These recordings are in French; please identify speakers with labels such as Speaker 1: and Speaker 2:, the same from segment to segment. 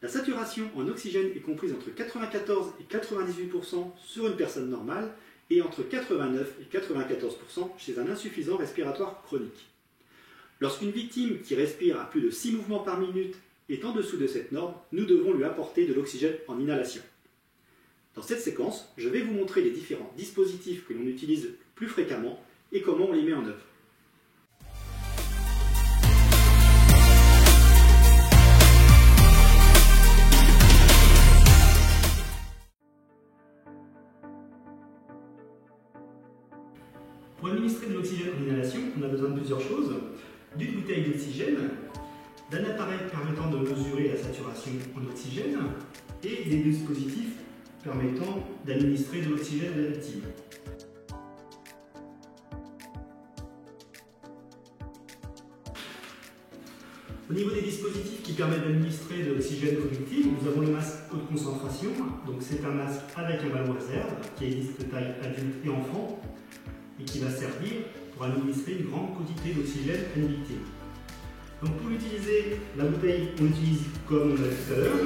Speaker 1: La saturation en oxygène est comprise entre 94 et 98% sur une personne normale et entre 89 et 94% chez un insuffisant respiratoire chronique. Lorsqu'une victime qui respire à plus de 6 mouvements par minute est en dessous de cette norme, nous devons lui apporter de l'oxygène en inhalation. Dans cette séquence, je vais vous montrer les différents dispositifs que l'on utilise le plus fréquemment et comment on les met en œuvre. Pour administrer de l'oxygène en inhalation, on a besoin de plusieurs choses. D'une bouteille d'oxygène, d'un appareil permettant de mesurer la saturation en oxygène et des dispositifs permettant d'administrer de l'oxygène à la victime. Au niveau des dispositifs qui permettent d'administrer de l'oxygène aux victimes, nous avons le masque haute concentration. Donc c'est un masque avec un ballon réserve qui existe de taille adulte et enfant et qui va servir pour administrer une grande quantité d'oxygène à une victime. Donc pour l'utiliser, la bouteille, on l'utilise comme on l'a vu tout à l'heure.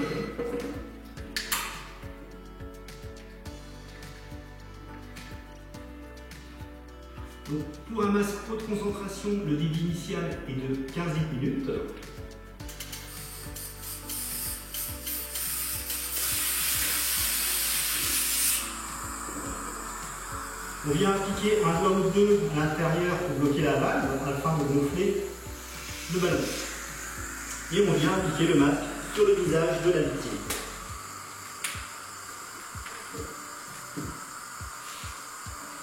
Speaker 1: Donc pour un masque haute concentration, le débit initial est de 15 minutes. On vient appliquer un doigt ou deux à l'intérieur pour bloquer la valve afin de gonfler le ballon. Et on vient appliquer le masque sur le visage de la victime.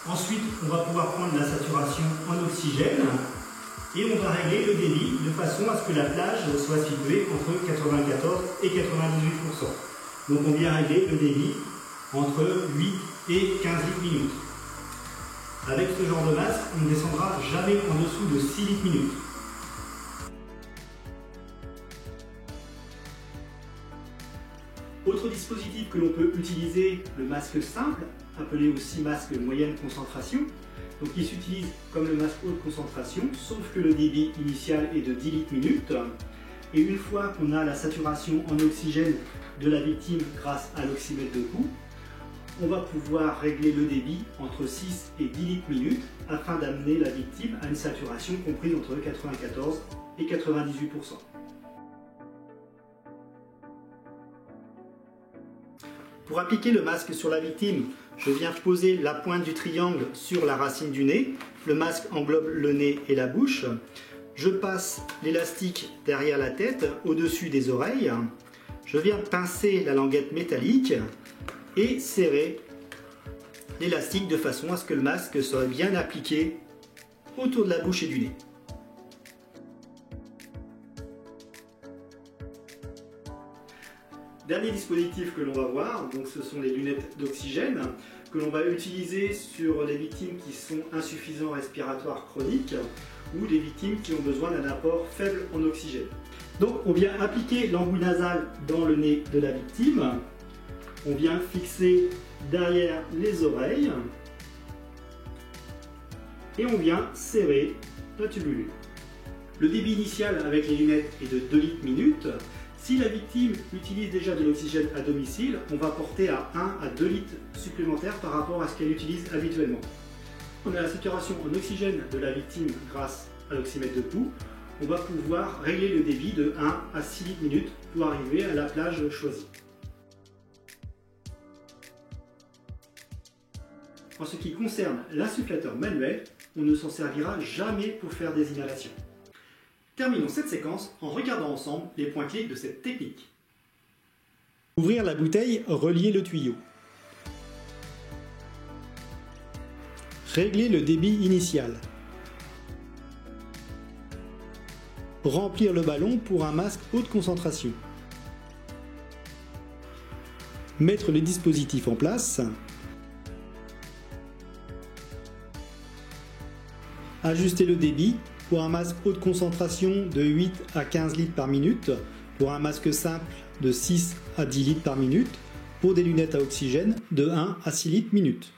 Speaker 1: Ensuite, on va pouvoir prendre la saturation en oxygène et on va régler le débit de façon à ce que la plage soit située entre 94 et 98%. Donc on vient régler le débit entre 8 et 15 minutes. Avec ce genre de masque, on ne descendra jamais en dessous de 6 litres minutes. Autre dispositif que l'on peut utiliser, le masque simple, appelé aussi masque moyenne concentration. Donc il s'utilise comme le masque haute concentration, sauf que le débit initial est de 10 litres minutes. Et une fois qu'on a la saturation en oxygène de la victime grâce à l'oxymètre de pouls, on va pouvoir régler le débit entre 6 et 10 litres minutes afin d'amener la victime à une saturation comprise entre 94 et 98%. Pour appliquer le masque sur la victime, je viens poser la pointe du triangle sur la racine du nez. Le masque englobe le nez et la bouche. Je passe l'élastique derrière la tête, au-dessus des oreilles. Je viens pincer la languette métallique et serrer l'élastique de façon à ce que le masque soit bien appliqué autour de la bouche et du nez. Dernier dispositif que l'on va voir, donc ce sont les lunettes d'oxygène que l'on va utiliser sur les victimes qui sont insuffisants respiratoires chroniques ou des victimes qui ont besoin d'un apport faible en oxygène. Donc on vient appliquer l'embout nasal dans le nez de la victime. On vient fixer derrière les oreilles et on vient serrer la tubulure. Le débit initial avec les lunettes est de 2 litres minute. Si la victime utilise déjà de l'oxygène à domicile, on va porter à 1 à 2 litres supplémentaires par rapport à ce qu'elle utilise habituellement. On a la saturation en oxygène de la victime grâce à l'oxymètre de pouls. On va pouvoir régler le débit de 1 à 6 litres minute pour arriver à la plage choisie. En ce qui concerne l'insufflateur manuel, on ne s'en servira jamais pour faire des inhalations. Terminons cette séquence en regardant ensemble les points clés de cette technique. Ouvrir la bouteille, relier le tuyau. Régler le débit initial. Remplir le ballon pour un masque haute concentration. Mettre le dispositif en place. Ajuster le débit pour un masque haute concentration de 8 à 15 litres par minute, pour un masque simple de 6 à 10 litres par minute, pour des lunettes à oxygène de 1 à 6 litres minute.